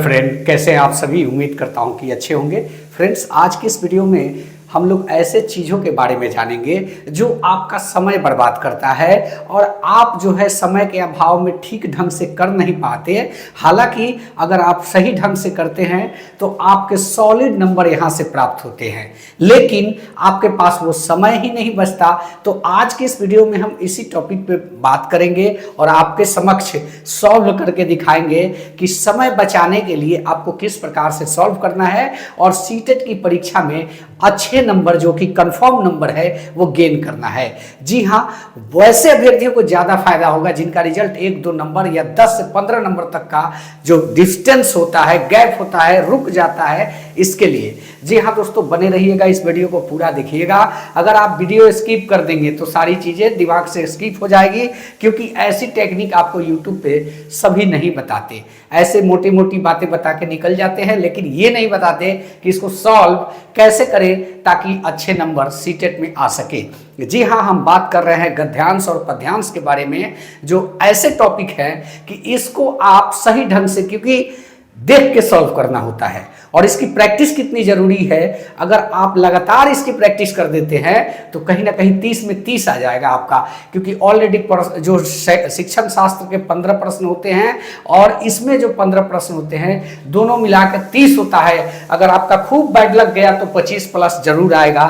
Friend, कैसे हैं आप सभी। उम्मीद करता हूं कि अच्छे होंगे। फ्रेंड्स, आज की इस वीडियो में हम लोग ऐसे चीज़ों के बारे में जानेंगे जो आपका समय बर्बाद करता है और आप जो है समय के अभाव में ठीक ढंग से कर नहीं पाते। हालांकि अगर आप सही ढंग से करते हैं तो आपके सॉलिड नंबर यहाँ से प्राप्त होते हैं, लेकिन आपके पास वो समय ही नहीं बचता। तो आज की इस वीडियो में हम इसी टॉपिक पे बात करेंगे और आपके समक्ष सॉल्व करके दिखाएंगे कि समय बचाने के लिए आपको किस प्रकार से सॉल्व करना है और सीटेट की परीक्षा में अच्छे नंबर जो कि कंफर्म नंबर है वो गेन करना है। जी हाँ, वैसे अभ्यर्थियों को ज्यादा फायदा होगा जिनका रिजल्ट 1-2 नंबर या 10 से 15 नंबर तक का जो डिस्टेंस होता है, गैप होता है, रुक जाता है, इसके लिए। जी हाँ दोस्तों, बने रहिएगा, इस वीडियो को पूरा देखिएगा। अगर आप वीडियो स्किप कर देंगे तो सारी चीजें दिमाग से स्किप हो जाएगी, क्योंकि ऐसी टेक्निक आपको यूट्यूब पे सभी नहीं बताते। ऐसे मोटी मोटी बातें बता के निकल जाते हैं, लेकिन ये नहीं बताते कि इसको सॉल्व कैसे करें ताकि अच्छे नंबर सीटेट में आ सके। जी हाँ, हम बात कर रहे हैं गद्यांश और पद्यांश के बारे में, जो ऐसे टॉपिक है कि इसको आप सही ढंग से, क्योंकि देख के सॉल्व करना होता है और इसकी प्रैक्टिस कितनी जरूरी है। अगर आप लगातार इसकी प्रैक्टिस कर देते हैं तो कहीं ना कहीं 30 में 30 आ जाएगा आपका, क्योंकि ऑलरेडी जो शिक्षण शास्त्र के 15 प्रश्न होते हैं और इसमें जो 15 प्रश्न होते हैं, दोनों मिलाकर 30 होता है। अगर आपका खूब बैड लग गया तो 25 प्लस जरूर आएगा।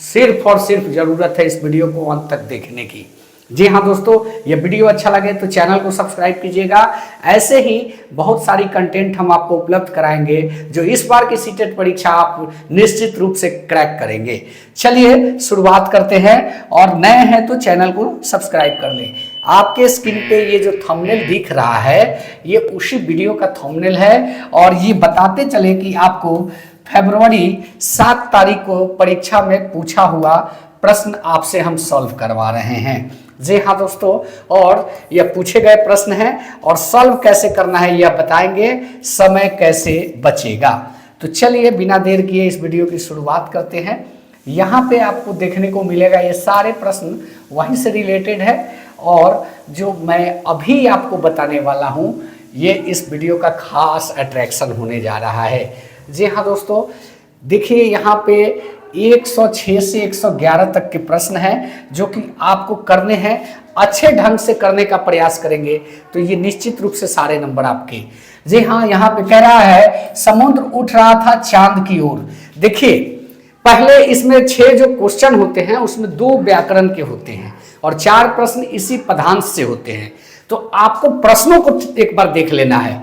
सिर्फ और सिर्फ जरूरत है इस वीडियो को अंत तक देखने की। जी हाँ दोस्तों, ये वीडियो अच्छा लगे तो चैनल को सब्सक्राइब कीजिएगा। ऐसे ही बहुत सारी कंटेंट हम आपको उपलब्ध कराएंगे जो इस बार की सीटेट परीक्षा आप निश्चित रूप से क्रैक करेंगे। चलिए शुरुआत करते हैं, और नए हैं तो चैनल को सब्सक्राइब कर लें। आपके स्क्रीन पे ये जो थंबनेल दिख रहा है, ये उसी वीडियो का थंबनेल है, और ये बताते चले कि आपको फरवरी 7 तारीख को परीक्षा में पूछा हुआ प्रश्न आपसे हम सॉल्व करवा रहे हैं। जी हाँ दोस्तों, और यह पूछे गए प्रश्न हैं और सॉल्व कैसे करना है यह बताएंगे, समय कैसे बचेगा। तो चलिए बिना देर किए इस वीडियो की शुरुआत करते हैं। यहाँ पे आपको देखने को मिलेगा ये सारे प्रश्न वहीं से रिलेटेड है, और जो मैं अभी आपको बताने वाला हूँ ये इस वीडियो का खास अट्रैक्शन होने जा रहा है। जी हाँ दोस्तों, देखिए यहाँ पे 106 से 111 तक के प्रश्न हैं जो कि आपको करने हैं। अच्छे ढंग से करने का प्रयास करेंगे तो ये निश्चित रूप से सारे नंबर आपके। जी हाँ, यहाँ पे कह रहा है समुद्र उठ रहा था चांद की ओर। देखिए, पहले इसमें 6 जो क्वेश्चन होते हैं उसमें 2 व्याकरण के होते हैं और 4 प्रश्न इसी पदांश से होते हैं। तो आपको प्रश्नों को एक बार देख लेना है।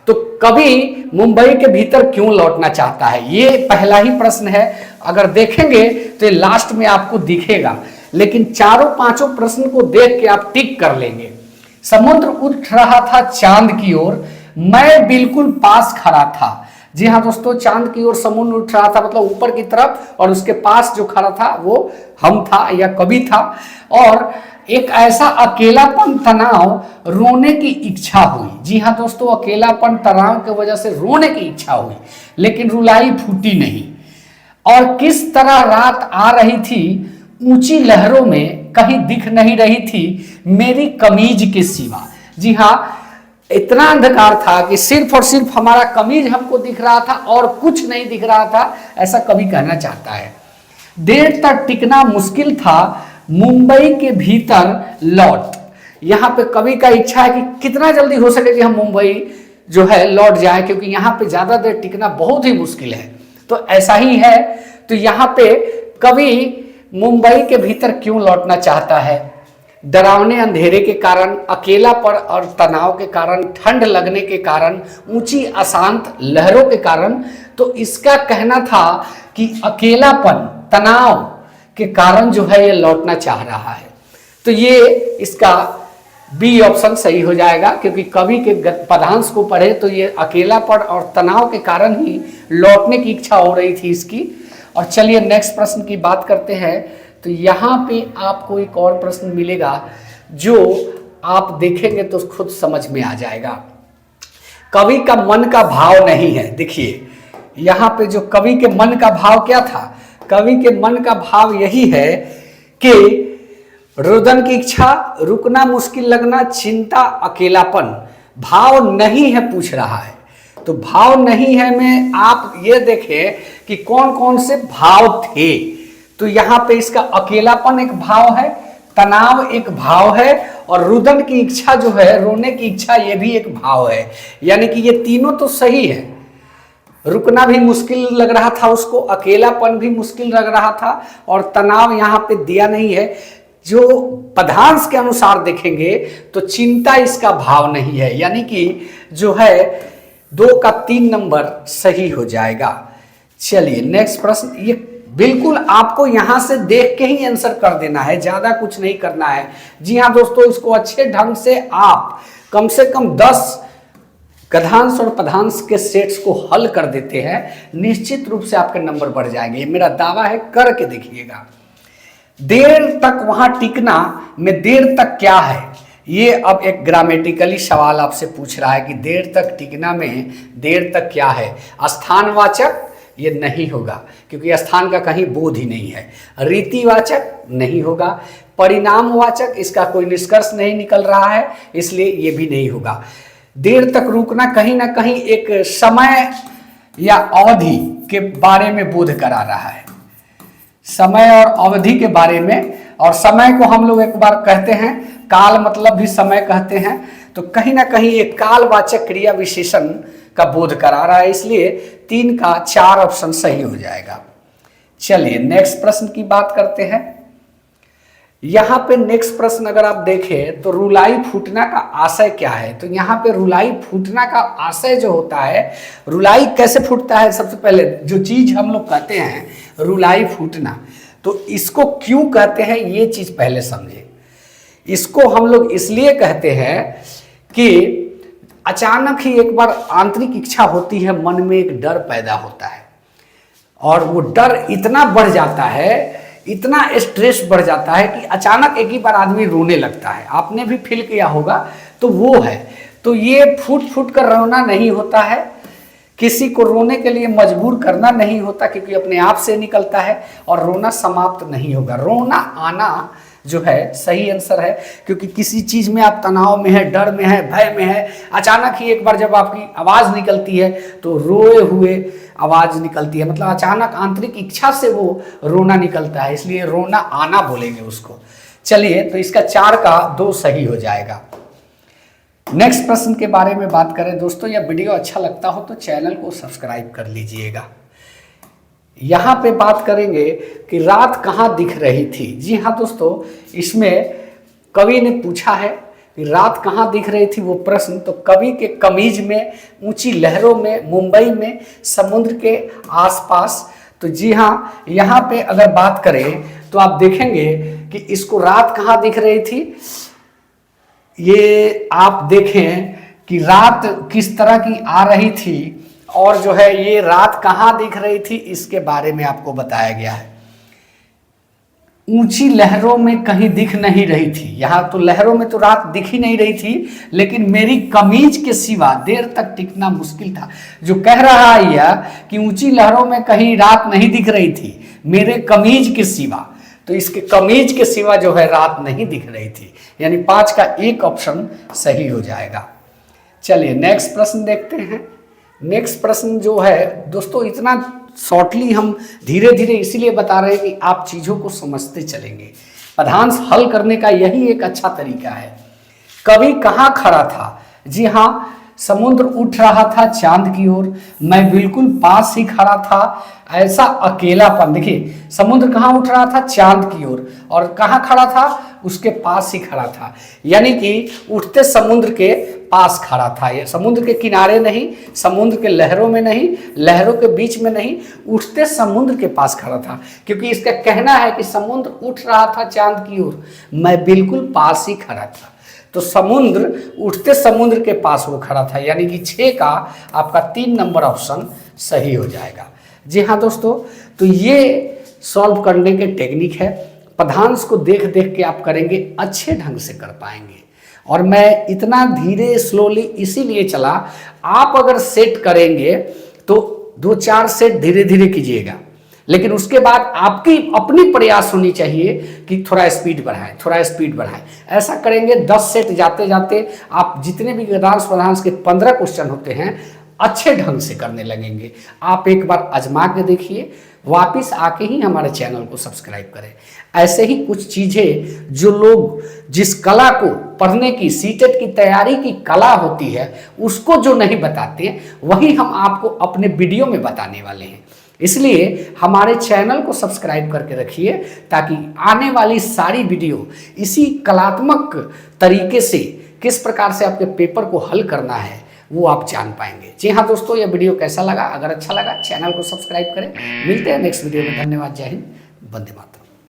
तो कवि मुंबई के भीतर क्यों लौटना चाहता है, ये पहला ही प्रश्न है। अगर देखेंगे तो ये लास्ट में आपको दिखेगा, लेकिन चारों पांचों प्रश्न को देख के आप टिक कर लेंगे। समुद्र उठ रहा था चांद की ओर, मैं बिल्कुल पास खड़ा था। जी हाँ दोस्तों, चांद की ओर समुद्र उठ रहा था मतलब ऊपर की तरफ, और उसके पास जो खड़ा था वो हम था या कवि था। और एक ऐसा अकेलापन तनाव रोने की इच्छा हुई। जी हाँ दोस्तों, अकेलापन तनाव की वजह से रोने की इच्छा हुई, लेकिन रुलाई फूटी नहीं। और किस तरह रात आ रही थी ऊंची लहरों में, कहीं दिख नहीं रही थी मेरी कमीज के सिवा। जी हाँ, इतना अंधकार था कि सिर्फ और सिर्फ हमारा कमीज हमको दिख रहा था और कुछ नहीं दिख रहा था, ऐसा कवि कहना चाहता है। देर तक टिकना मुश्किल था मुंबई के भीतर लौट। यहाँ पे कवि का इच्छा है कि कितना जल्दी हो सके कि हम मुंबई जो है लौट जाए, क्योंकि यहाँ पे ज्यादा देर टिकना बहुत ही मुश्किल है। तो ऐसा ही है। तो यहाँ पे कवि मुंबई के भीतर क्यों लौटना चाहता है? डरावने अंधेरे के कारण, अकेलापन और तनाव के कारण, ठंड लगने के कारण, ऊंची अशांत लहरों के कारण। तो इसका कहना था कि अकेलापन, तनाव के कारण जो है ये लौटना चाह रहा है। तो ये इसका बी ऑप्शन सही हो जाएगा, क्योंकि कवि के पदांश को पढ़े तो ये अकेलापन और तनाव के कारण ही लौटने की इच्छा हो रही थी इसकी। और चलिए नेक्स्ट प्रश्न की बात करते हैं। तो यहाँ पे आपको एक और प्रश्न मिलेगा जो आप देखेंगे तो खुद समझ में आ जाएगा। कवि का मन का भाव नहीं है। देखिए यहाँ पे जो कवि के मन का भाव क्या था, कवि के मन का भाव यही है कि रुदन की इच्छा, रुकना मुश्किल लगना, चिंता, अकेलापन, भाव नहीं है पूछ रहा है। तो भाव नहीं है में आप ये देखें कि कौन कौन से भाव थे। तो यहाँ पे इसका अकेलापन एक भाव है, तनाव एक भाव है, और रुदन की इच्छा जो है, रोने की इच्छा, ये भी एक भाव है। यानी कि ये तीनों तो सही है। रुकना भी मुश्किल लग रहा था उसको, अकेलापन भी मुश्किल लग रहा था, और तनाव यहाँ पे दिया नहीं है। जो पदांश के अनुसार देखेंगे तो चिंता इसका भाव नहीं है, यानी कि जो है 2 का 3 नंबर सही हो जाएगा। चलिए नेक्स्ट प्रश्न, ये बिल्कुल आपको यहां से देख के ही आंसर कर देना है, ज्यादा कुछ नहीं करना है। जी हाँ दोस्तों, इसको अच्छे ढंग से आप कम से कम 10 गद्यांश और पदांश के सेट्स को हल कर देते हैं, निश्चित रूप से आपके नंबर बढ़ जाएंगे। ये मेरा दावा है, करके देखिएगा। देर तक वहां टिकना में देर तक क्या है, ये अब एक ग्रामेटिकली सवाल आपसे पूछ रहा है कि देर तक टिकना में देर तक क्या है। स्थानवाचक ये नहीं होगा, क्योंकि स्थान का कहीं बोध ही नहीं है। रीतिवाचक नहीं होगा। परिणामवाचक, इसका कोई निष्कर्ष नहीं निकल रहा है, इसलिए ये भी नहीं होगा। देर तक रुकना कहीं ना कहीं एक समय या अवधि के बारे में बोध करा रहा है, समय और अवधि के बारे में। और समय को हम लोग एक बार कहते हैं, काल मतलब भी समय कहते हैं, तो कहीं ना कहीं एक कालवाचक क्रिया विशेषण का बोध करा रहा है, इसलिए 3 का 4 ऑप्शन सही हो जाएगा। चलिए नेक्स्ट प्रश्न की बात करते हैं। यहां पे नेक्स्ट प्रश्न अगर आप देखें तो रुलाई फूटना का आशय क्या है। तो यहां पे रुलाई फूटना का आशय जो होता है, रुलाई कैसे फूटता है, सबसे पहले जो चीज हम लोग कहते हैं रुलाई फूटना, तो इसको क्यों कहते हैं ये चीज पहले समझे। इसको हम लोग इसलिए कहते हैं कि अचानक ही एक बार आंतरिक इच्छा होती है, मन में एक डर पैदा होता है, और वो डर इतना बढ़ जाता है, इतना स्ट्रेस बढ़ जाता है कि अचानक एक ही बार आदमी रोने लगता है। आपने भी फील किया होगा, तो वो है। तो ये फूट फूट कर रोना नहीं होता है, किसी को रोने के लिए मजबूर करना नहीं होता, क्योंकि अपने आप से निकलता है, और रोना समाप्त नहीं होगा। रोना आना जो है सही आंसर है, क्योंकि किसी चीज में आप तनाव में है, डर में है, भय में है, अचानक ही एक बार जब आपकी आवाज निकलती है तो रोए हुए आवाज निकलती है, मतलब अचानक आंतरिक इच्छा से वो रोना निकलता है, इसलिए रोना आना बोलेंगे उसको। चलिए, तो इसका 4 का 2 सही हो जाएगा। नेक्स्ट प्रश्न के बारे में बात करें दोस्तों, यह वीडियो अच्छा लगता हो तो चैनल को सब्सक्राइब कर लीजिएगा। यहाँ पे बात करेंगे कि रात कहाँ दिख रही थी। जी हाँ दोस्तों, इसमें कवि ने पूछा है कि रात कहाँ दिख रही थी वो प्रश्न, तो कवि के कमीज में, ऊंची लहरों में, मुंबई में, समुद्र के आसपास। तो जी हाँ, यहाँ पे अगर बात करें तो आप देखेंगे कि इसको रात कहाँ दिख रही थी, ये आप देखें कि रात किस तरह की आ रही थी, और जो है ये रात कहाँ दिख रही थी इसके बारे में आपको बताया गया है। ऊंची लहरों में कहीं दिख नहीं रही थी, यहां तो लहरों में तो रात दिख ही नहीं रही थी, लेकिन मेरी कमीज के सिवा देर तक टिकना मुश्किल था। जो कह रहा है यह कि ऊंची लहरों में कहीं रात नहीं दिख रही थी मेरे कमीज के सिवा, तो इसके कमीज के सिवा जो है रात नहीं दिख रही थी, यानी 5 का 1 ऑप्शन सही हो जाएगा। चलिए नेक्स्ट प्रश्न देखते हैं। नेक्स्ट प्रश्न जो है दोस्तों, इतना शॉर्टली हम धीरे धीरे इसीलिए बता रहे हैं कि आप चीज़ों को समझते चलेंगे। पदांश हल करने का यही एक अच्छा तरीका है। कवि कहाँ खड़ा था? जी हाँ, समुद्र उठ रहा था चांद की ओर, मैं बिल्कुल पास ही खड़ा था, ऐसा अकेलापन। देखिए, समुद्र कहाँ उठ रहा था? चांद की ओर, और कहाँ खड़ा था? उसके पास ही खड़ा था, यानी कि उठते समुद्र के पास खड़ा था। ये समुद्र के किनारे नहीं, समुद्र के लहरों में नहीं, लहरों के बीच में नहीं, उठते समुद्र के पास खड़ा था, क्योंकि इसका कहना है कि समुद्र उठ रहा था चांद की ओर, मैं बिल्कुल पास ही खड़ा था। तो समुद्र, उठते समुद्र के पास वो खड़ा था, यानी कि 6 का आपका 3 नंबर ऑप्शन सही हो जाएगा। जी हाँ दोस्तों, तो ये सॉल्व करने के टेक्निक है। पदांश को देख देख के आप करेंगे, अच्छे ढंग से कर पाएंगे। और मैं इतना धीरे स्लोली इसीलिए चला, आप अगर सेट करेंगे तो 2-4 सेट धीरे धीरे कीजिएगा, लेकिन उसके बाद आपकी अपनी प्रयास होनी चाहिए कि थोड़ा स्पीड बढ़ाएं, थोड़ा स्पीड बढ़ाएं। ऐसा करेंगे 10 सेट जाते जाते आप जितने भी गद्यांश पदांश के 15 क्वेश्चन होते हैं, अच्छे ढंग से करने लगेंगे। आप एक बार आजमा के देखिए, वापस आके ही हमारे चैनल को सब्सक्राइब करें। ऐसे ही कुछ चीज़ें जो लोग जिस कला को पढ़ने की, सीटेट की तैयारी की कला होती है, उसको जो नहीं बताते, वही हम आपको अपने वीडियो में बताने वाले हैं। इसलिए हमारे चैनल को सब्सक्राइब करके रखिए, ताकि आने वाली सारी वीडियो इसी कलात्मक तरीके से किस प्रकार से आपके पेपर को हल करना है वो आप जान पाएंगे। जी हाँ दोस्तों, यह वीडियो कैसा लगा? अगर अच्छा लगा चैनल को सब्सक्राइब करें। मिलते हैं नेक्स्ट वीडियो में। धन्यवाद। जय हिंद। वंदे मातरम।